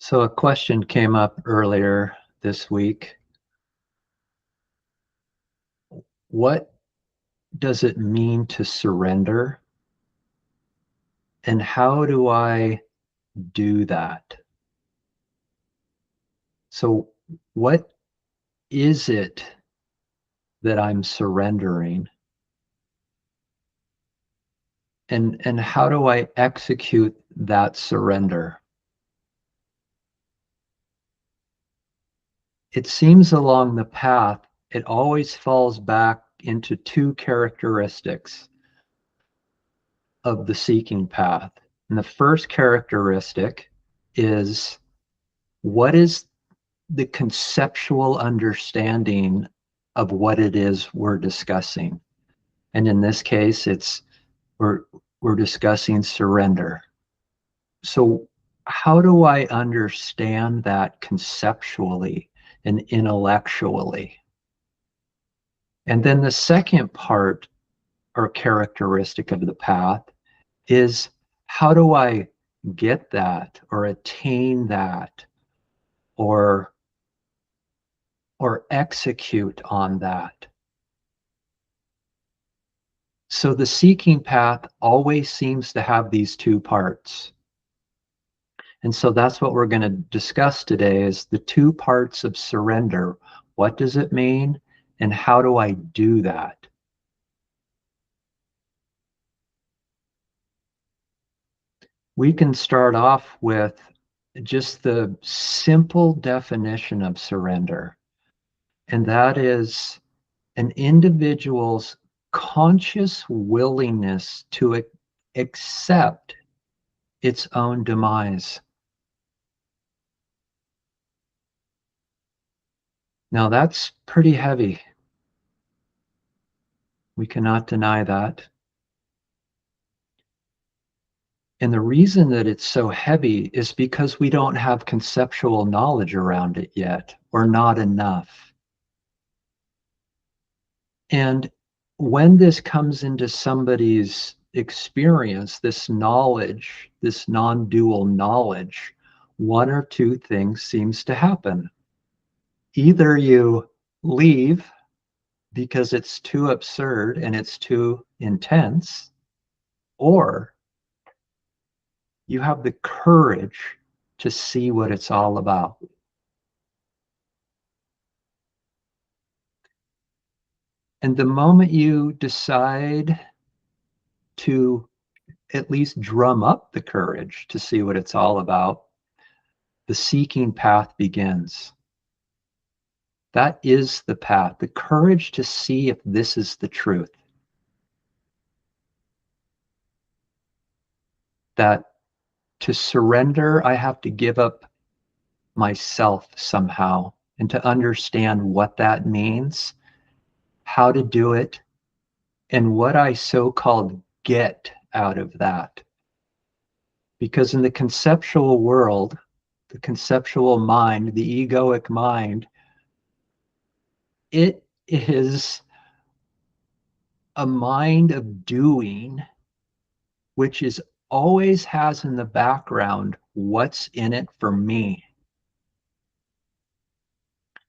So a question came up earlier this week. What does it mean to surrender? And how do I do that? So what is it that I'm surrendering? And how do I execute that surrender? It seems along the path, it always falls back into two characteristics of the seeking path. And the first characteristic is, what is the conceptual understanding of what it is we're discussing? And in this case, we're discussing surrender. So how do I understand that conceptually and intellectually? And then the second part or characteristic of the path is, how do I get that or attain that or execute on that? So the seeking path always seems to have these two parts. And so that's what we're going to discuss today, is the two parts of surrender. What does it mean? And how do I do that? We can start off with just the simple definition of surrender. And that is an individual's conscious willingness to accept its own demise. Now that's pretty heavy. We cannot deny that. And the reason that it's so heavy is because we don't have conceptual knowledge around it yet, or not enough. And when this comes into somebody's experience, this knowledge, this non-dual knowledge, one or two things seems to happen. Either you leave because it's too absurd and it's too intense, or you have the courage to see what it's all about. And the moment you decide to at least drum up the courage to see what it's all about, the seeking path begins. That is the path, the courage to see if this is the truth. That to surrender, I have to give up myself somehow, and to understand what that means, how to do it, and what I so-called get out of that. Because in the conceptual world, the conceptual mind, the egoic mind, it is a mind of doing, which is always has in the background, what's in it for me?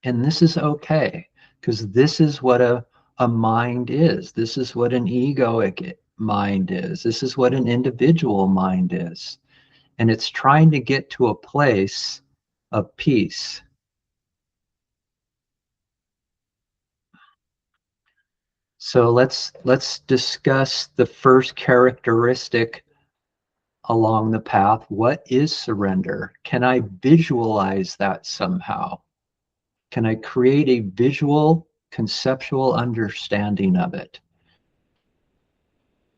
And this is okay, because this is what a mind is. This is what an egoic mind is. This is what an individual mind is. And it's trying to get to a place of peace. So let's discuss the first characteristic along the path. What is surrender? Can I visualize that somehow? Can I create a visual, conceptual understanding of it?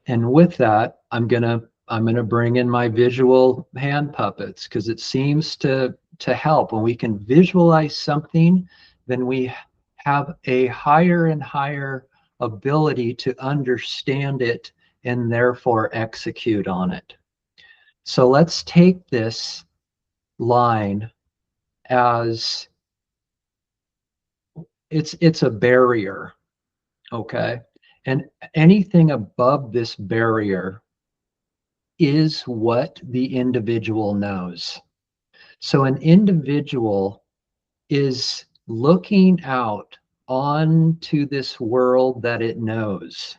And with that, I'm gonna bring in my visual hand puppets, because it seems to help. When we can visualize something, then we have a higher and higher ability to understand it and therefore execute on it. So let's take this line as it's a barrier, okay? And anything above this barrier is what the individual knows. So an individual is looking out onto this world that it knows.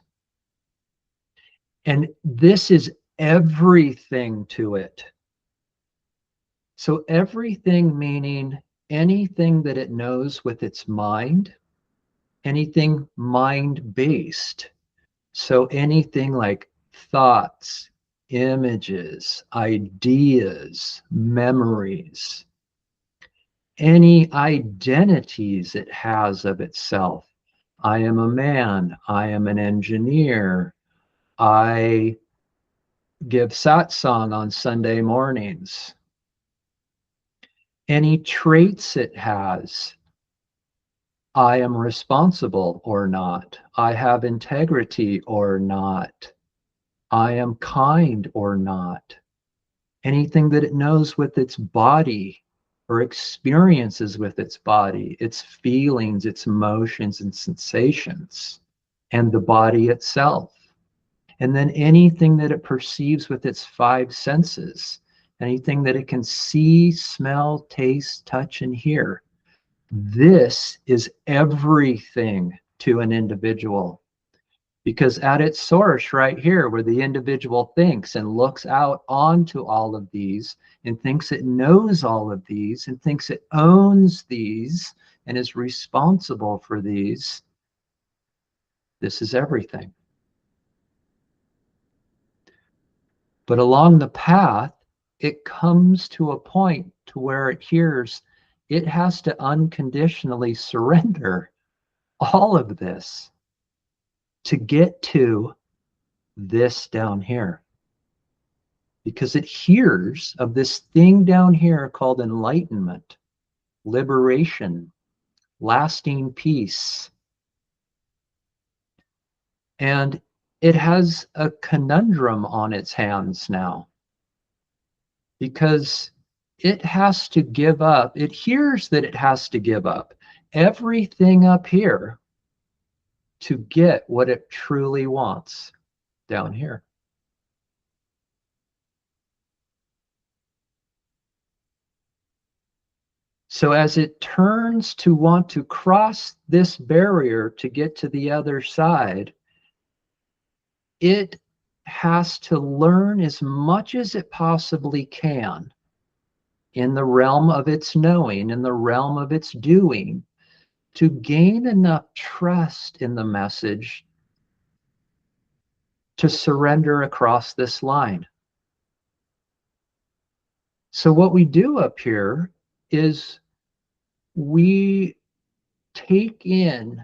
And this is everything to it. So everything meaning anything that it knows with its mind, anything mind-based. So anything like thoughts, images, ideas, memories, any identities it has of itself. I am a man, I am an engineer, I give satsang on Sunday mornings. Any traits it has, I am responsible or not, I have integrity or not, I am kind or not. Anything that it knows with its body or experiences with its body, its feelings, its emotions and sensations, and the body itself. And then anything that it perceives with its five senses, anything that it can see, smell, taste, touch, and hear. This is everything to an individual. Because at its source, right here, where the individual thinks and looks out onto all of these and thinks it knows all of these and thinks it owns these and is responsible for these, this is everything. But along the path, it comes to a point to where it hears it has to unconditionally surrender all of this to get to this down here. Because it hears of this thing down here called enlightenment, liberation, lasting peace. And it has a conundrum on its hands now because it has to give up. It hears that it has to give up everything up here to get what it truly wants down here. So as it turns to want to cross this barrier to get to the other side, it has to learn as much as it possibly can in the realm of its knowing, in the realm of its doing, to gain enough trust in the message to surrender across this line. So what we do up here is we take in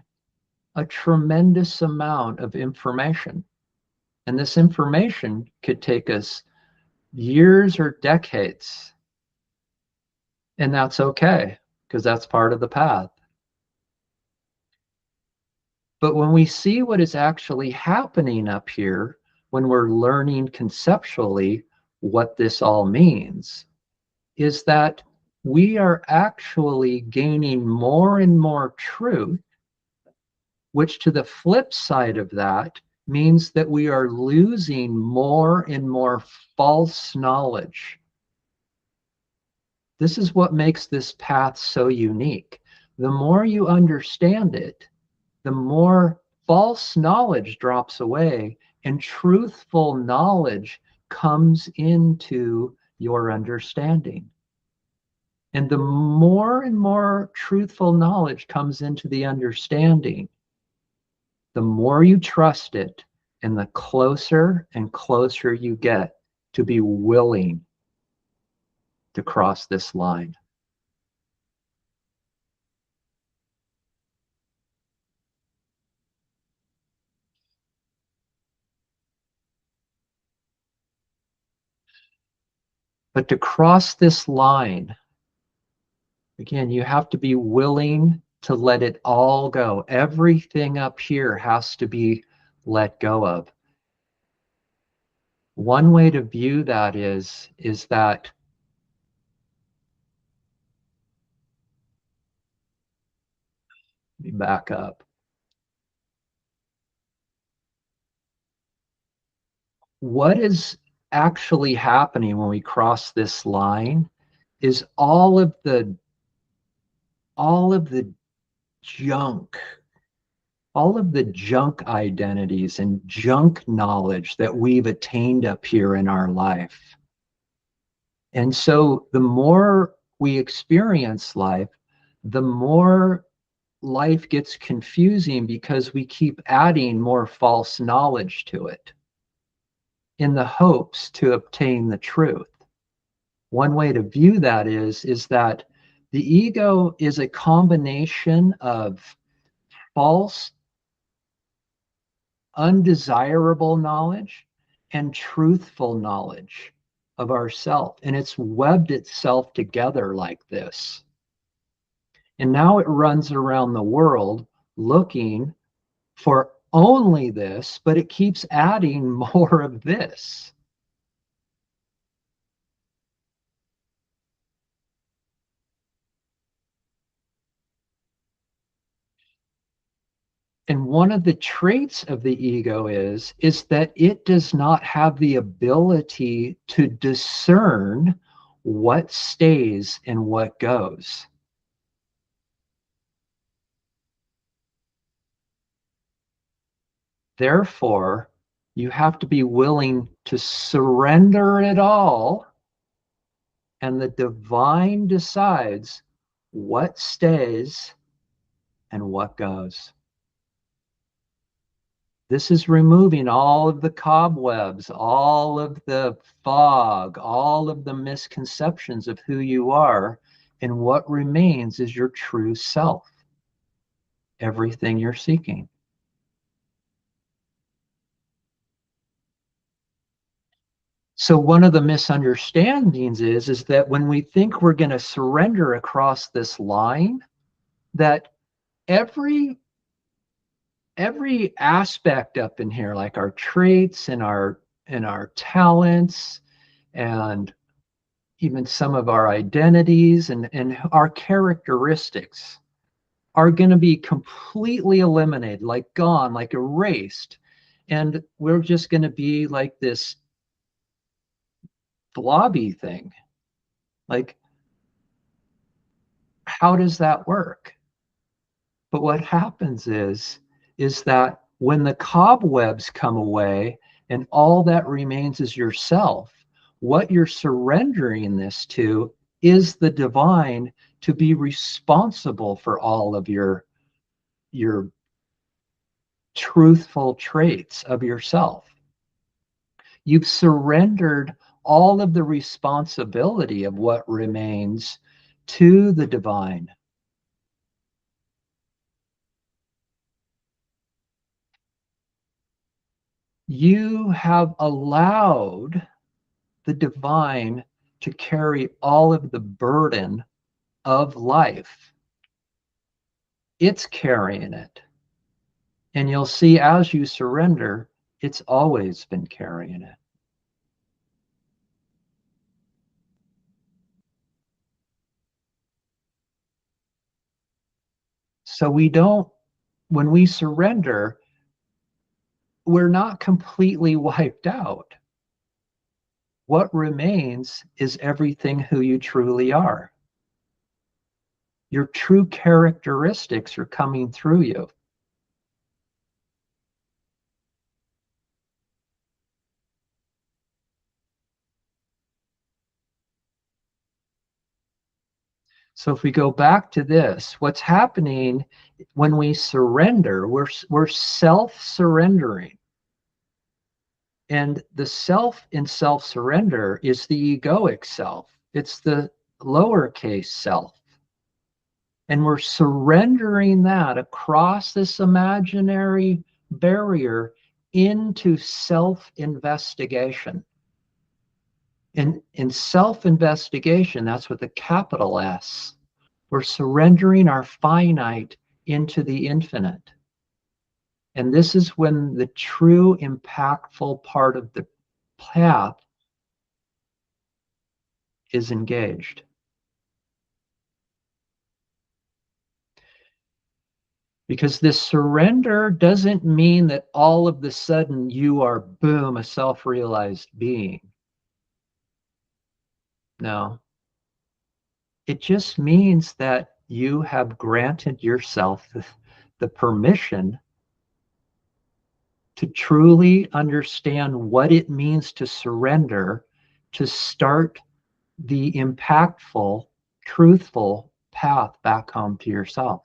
a tremendous amount of information. And this information could take us years or decades. And that's okay, because that's part of the path. But when we see what is actually happening up here, when we're learning conceptually what this all means, is that we are actually gaining more and more truth, which to the flip side of that means that we are losing more and more false knowledge. This is what makes this path so unique. The more you understand it, the more false knowledge drops away and truthful knowledge comes into your understanding. And the more and more truthful knowledge comes into the understanding, the more you trust it and the closer and closer you get to be willing to cross this line. But to cross this line, again, you have to be willing to let it all go. Everything up here has to be let go of. One way to view that is that let me back up. What is actually happening when we cross this line is all of the junk, all of the junk identities and junk knowledge that we've attained up here in our life. And so the more we experience life, the more life gets confusing because we keep adding more false knowledge to it in the hopes to obtain the truth. One way to view that is that the ego is a combination of false, undesirable knowledge and truthful knowledge of ourself. And it's webbed itself together like this. And now it runs around the world looking for only this, but it keeps adding more of this. And one of the traits of the ego is that it does not have the ability to discern what stays and what goes. Therefore, you have to be willing to surrender it all, and the divine decides what stays and what goes. This is removing all of the cobwebs, all of the fog, all of the misconceptions of who you are, and what remains is your true self, everything you're seeking. So one of the misunderstandings is that when we think we're going to surrender across this line, that every aspect up in here, like our traits and our talents and even some of our identities and our characteristics, are going to be completely eliminated, like gone, like erased. And we're just going to be like this blobby thing. Like, how does that work? But what happens is that when the cobwebs come away and all that remains is yourself, what you're surrendering this to is the divine to be responsible for all of your truthful traits of yourself. You've surrendered all of the responsibility of what remains to the divine. You have allowed the divine to carry all of the burden of life. It's carrying it. And you'll see as you surrender, it's always been carrying it. So when we surrender, we're not completely wiped out. What remains is everything who you truly are. Your true characteristics are coming through you. So if we go back to this, what's happening when we surrender, we're self-surrendering. And the self in self-surrender is the egoic self. It's the lowercase self. And we're surrendering that across this imaginary barrier into self-investigation. In self-investigation, that's with a capital S. We're surrendering our finite into the infinite. And this is when the true impactful part of the path is engaged. Because this surrender doesn't mean that all of the sudden you are, boom, a self-realized being. No. It just means that you have granted yourself the permission to truly understand what it means to surrender, to start the impactful, truthful path back home to yourself.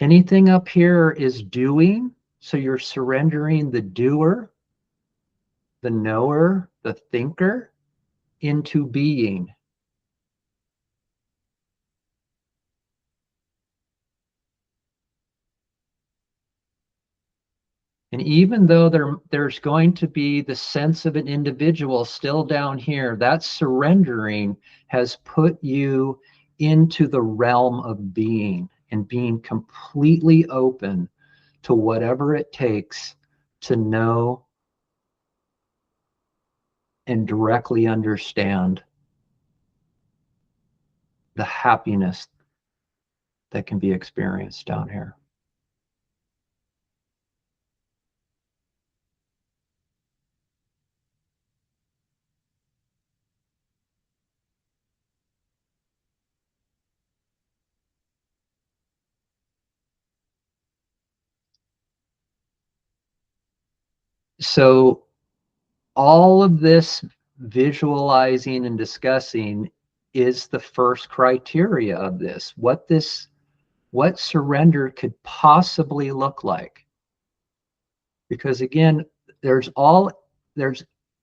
Anything up here is doing, so you're surrendering the doer, the knower, the thinker into being. And even though there's going to be the sense of an individual still down here, that surrendering has put you into the realm of being and being completely open to whatever it takes to know and directly understand the happiness that can be experienced down here. So all of this visualizing and discussing is the first criteria of this. What surrender could possibly look like. Because again, there's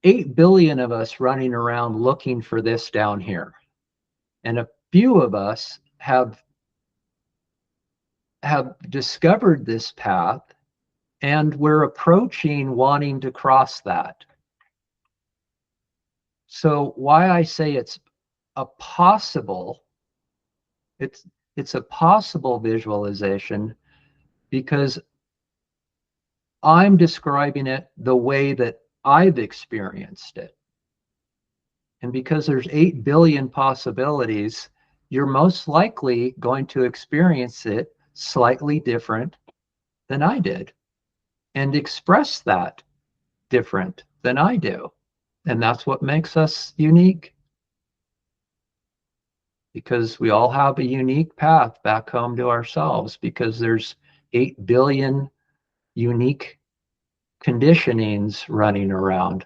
8 billion of us running around looking for this down here. And a few of us have discovered this path, and we're approaching wanting to cross that. So why I say it's a possible, it's a possible visualization, because I'm describing it the way that I've experienced it. And because there's 8 billion possibilities, you're most likely going to experience it slightly different than I did and express that different than I do. And that's what makes us unique, because we all have a unique path back home to ourselves, because there's 8 billion unique conditionings running around.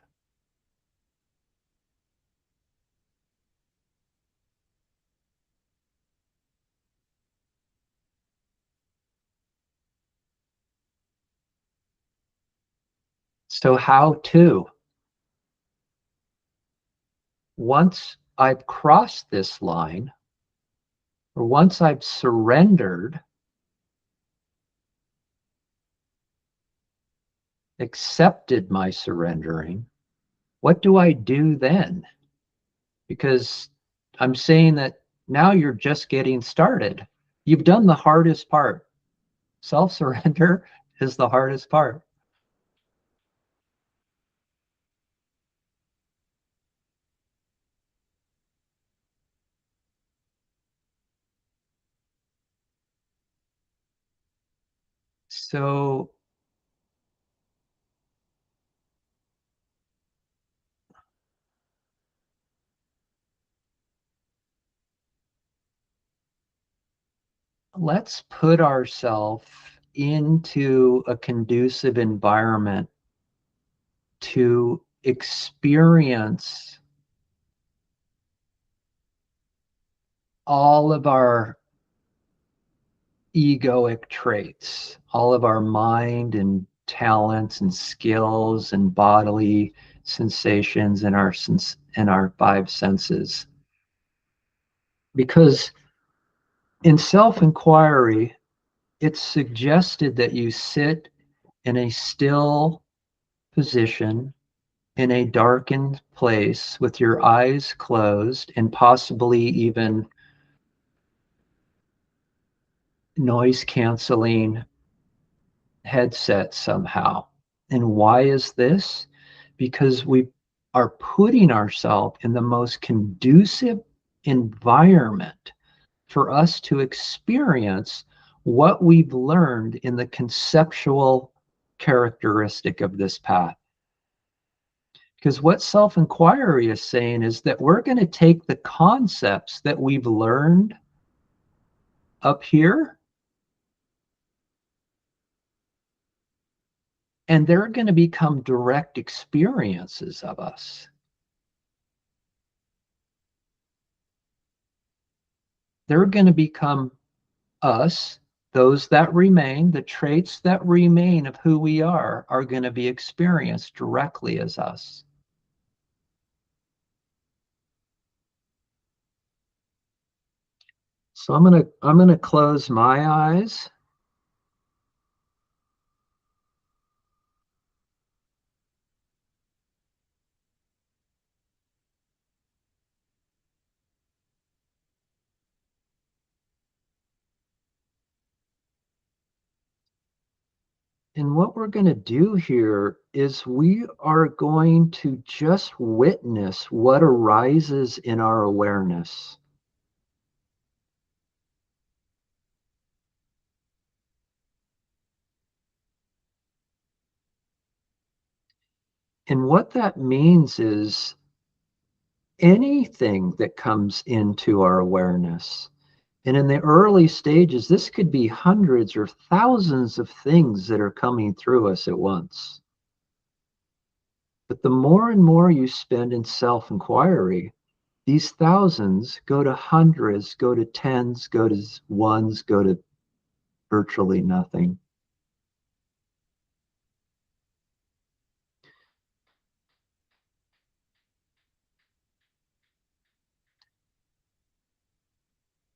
So how to? Once I've crossed this line, or once I've surrendered, accepted my surrendering, what do I do then? Because I'm saying that now you're just getting started. You've done the hardest part. Self-surrender is the hardest part. So let's put ourselves into a conducive environment to experience all of our egoic traits, all of our mind and talents and skills and bodily sensations and our five senses. Because in self-enquiry, it's suggested that you sit in a still position in a darkened place with your eyes closed and possibly even noise canceling headset somehow. And why is this? Because we are putting ourselves in the most conducive environment for us to experience what we've learned in the conceptual characteristic of this path. Because what self-inquiry is saying is that we're going to take the concepts that we've learned up here, and they're going to become direct experiences of us. They're going to become us. Those that remain, the traits that remain of who we are going to be experienced directly as us. So I'm gonna close my eyes. And what we're going to do here is we are going to just witness what arises in our awareness. And what that means is anything that comes into our awareness. And in the early stages, this could be hundreds or thousands of things that are coming through us at once. But the more and more you spend in self-inquiry, these thousands go to hundreds, go to tens, go to ones, go to virtually nothing.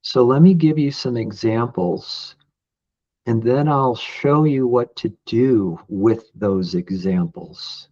So let me give you some examples, and then I'll show you what to do with those examples.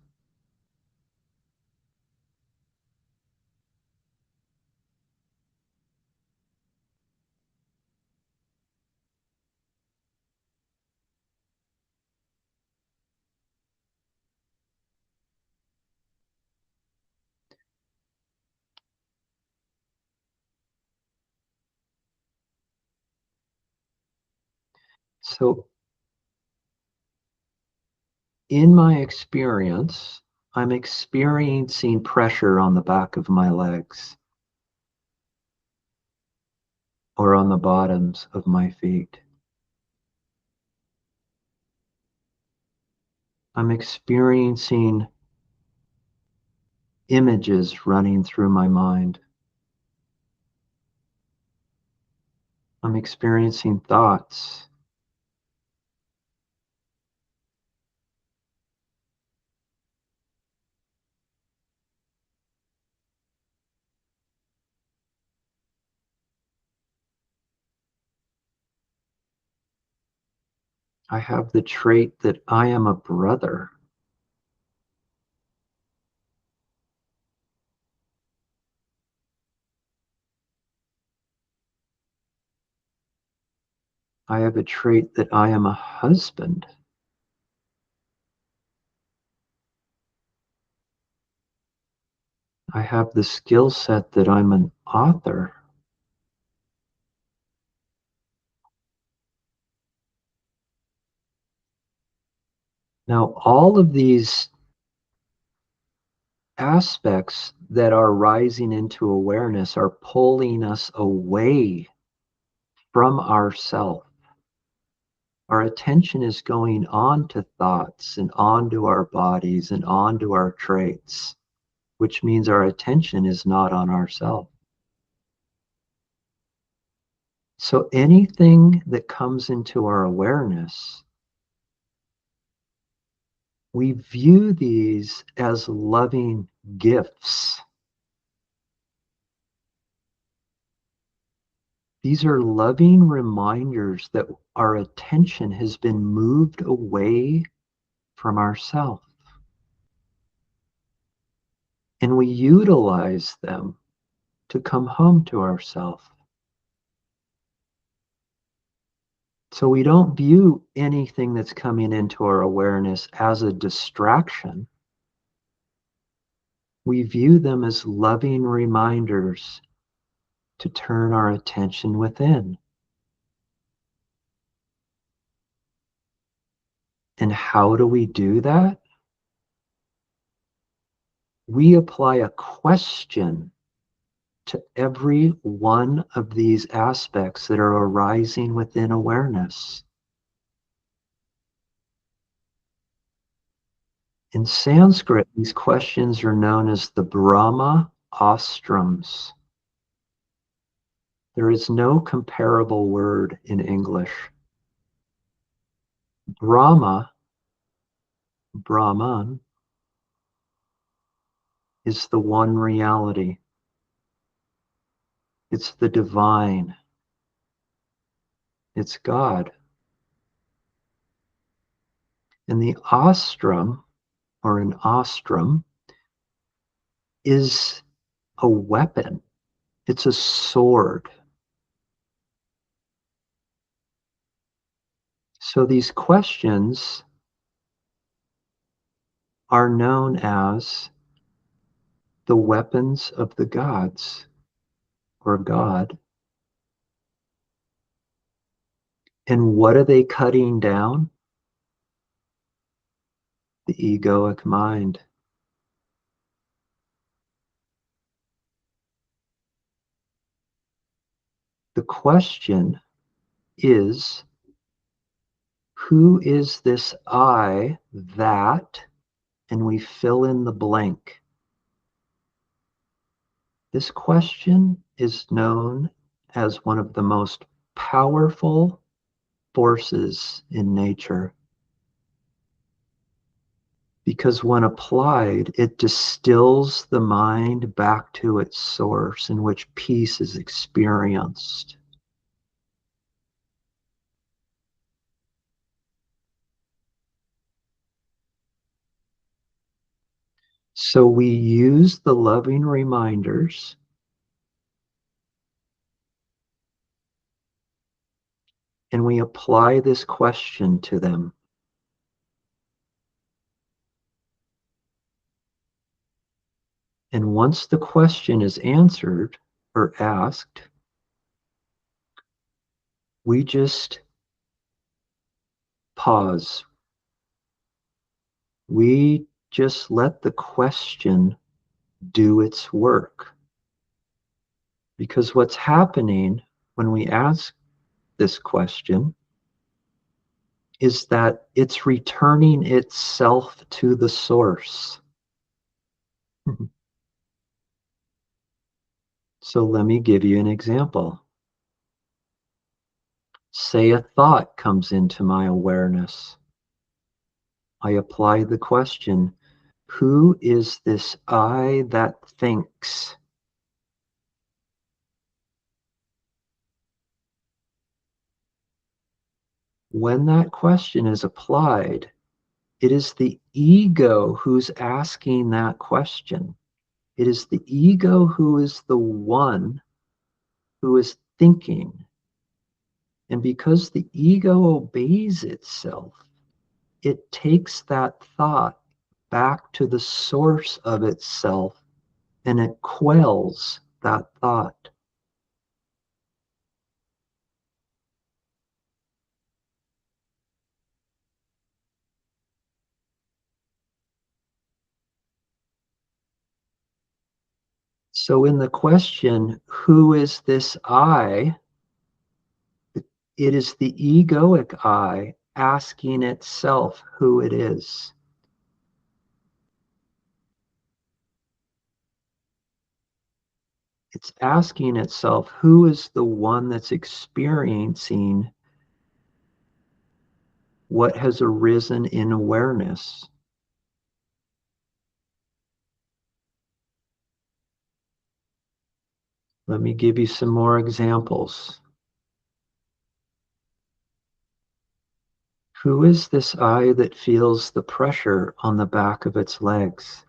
So in my experience, I'm experiencing pressure on the back of my legs or on the bottoms of my feet. I'm experiencing images running through my mind. I'm experiencing thoughts. I have the trait that I am a brother. I have a trait that I am a husband. I have the skill set that I'm an author. Now, all of these aspects that are rising into awareness are pulling us away from ourself. Our attention is going on to thoughts and onto our bodies and onto our traits, which means our attention is not on ourself. So anything that comes into our awareness, we view these as loving gifts. These are loving reminders that our attention has been moved away from ourself. And we utilize them to come home to ourself. So we don't view anything that's coming into our awareness as a distraction. We view them as loving reminders to turn our attention within. And how do we do that? we apply a question to every one of these aspects that are arising within awareness. In Sanskrit, these questions are known as the Brahma Astrams. There is no comparable word in English. Brahma, Brahman, is the one reality. It's the divine. It's God. And the astram, or an astram, is a weapon. It's a sword. So these questions are known as the weapons of the gods, or God. And what are they cutting down? The egoic mind. The question is, who is this I that, and we fill in the blank. This question is known as one of the most powerful forces in nature, because when applied, it distills the mind back to its source in which peace is experienced. So we use the loving reminders and we apply this question to them. And once the question is answered or asked, we just pause. We just let the question do its work. Because what's happening when we ask this question is that it's returning itself to the source. So let me give you an example. Say a thought comes into my awareness. I apply the question, who is this I that thinks? When that question is applied, it is the ego who's asking that question. It is the ego who is the one who is thinking. And because the ego obeys itself, it takes that thought back to the source of itself and it quells that thought. So, in the question, who is this I? It is the egoic I asking itself who it is. It's asking itself who is the one that's experiencing what has arisen in awareness. Let me give you some more examples. Who is this I that feels the pressure on the back of its legs?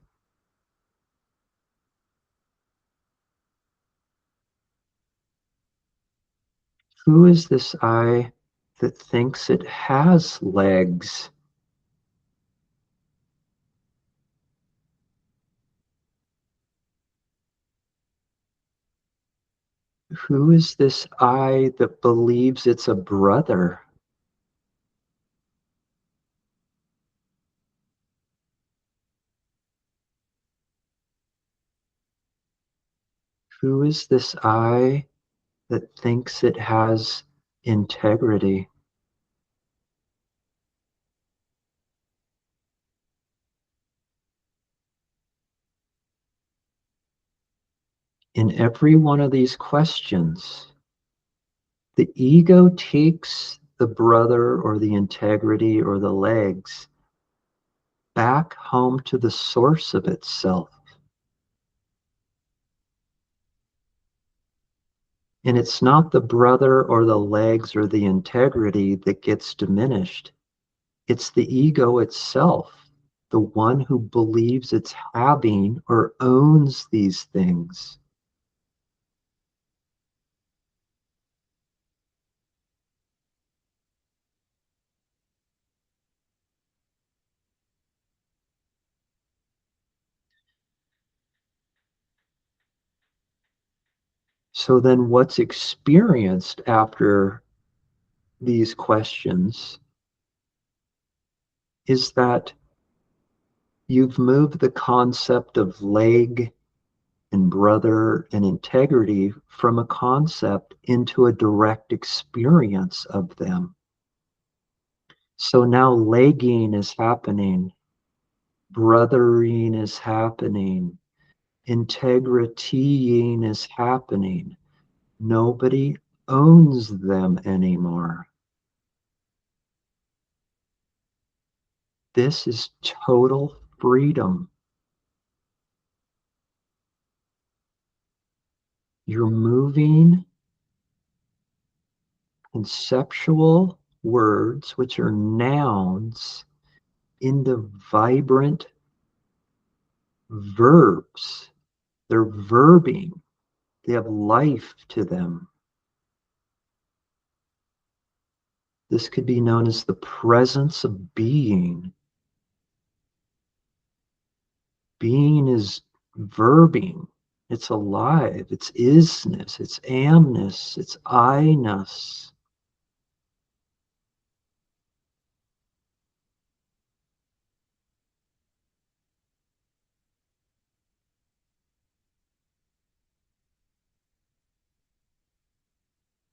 Who is this I that thinks it has legs? Who is this I that believes it's a brother? Who is this I that thinks it has integrity? In every one of these questions, the ego takes the brother or the integrity or the legs back home to the source of itself. And it's not the brother or the legs or the integrity that gets diminished. It's the ego itself, the one who believes it's having or owns these things. So then what's experienced after these questions is that you've moved the concept of leg and brother and integrity from a concept into a direct experience of them. So now legging is happening, brothering is happening, integritying is happening. Nobody owns them anymore. This is total freedom. You're moving conceptual words, which are nouns, into vibrant verbs. They're verbing, they have life to them. This could be known as the presence of being. Being is verbing, it's alive, it's isness, it's amness, it's I-ness.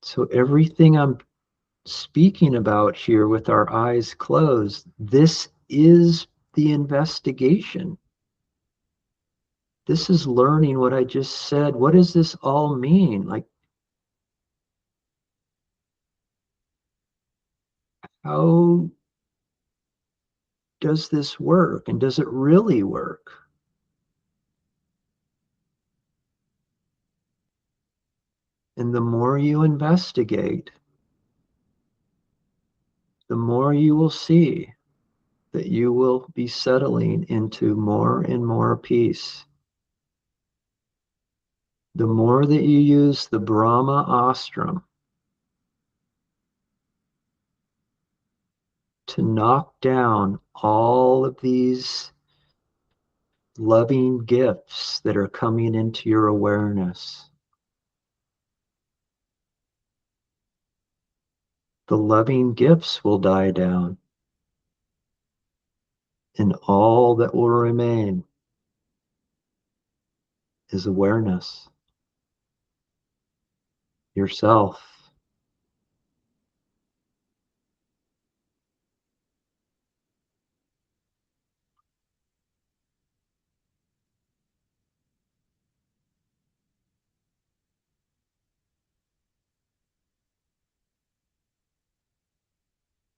So everything I'm speaking about here with our eyes closed, this is the investigation. This is learning what I just said. What does this all mean? Like, how does this work? And does it really work? And the more you investigate, the more you will see that you will be settling into more and more peace. The more that you use the Brahma Astram to knock down all of these loving gifts that are coming into your awareness, the loving gifts will die down, and all that will remain is awareness, yourself.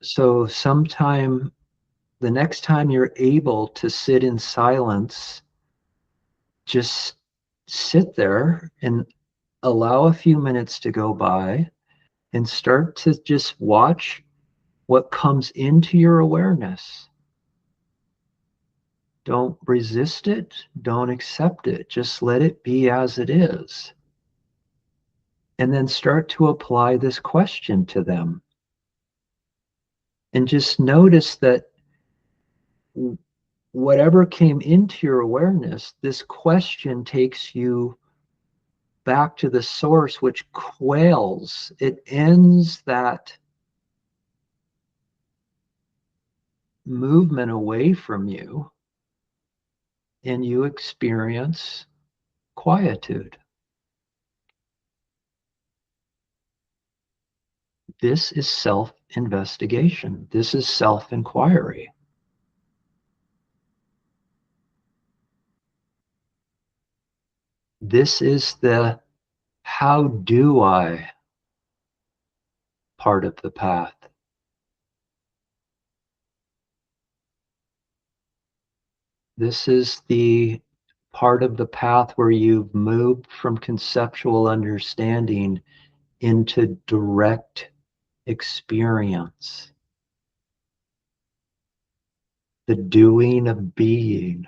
So, sometime the next time you're able to sit in silence, just sit there and allow a few minutes to go by and start to just watch what comes into your awareness. Don't resist it, don't accept it, just let it be as it is. And then start to apply this question to them. And just notice that whatever came into your awareness, this question takes you back to the source, which quails. It ends that movement away from you, and you experience quietude. This is self-investigation. This is self-enquiry. This is the how do I part of the path. This is the part of the path where you've moved from conceptual understanding into direct experience. The doing of being.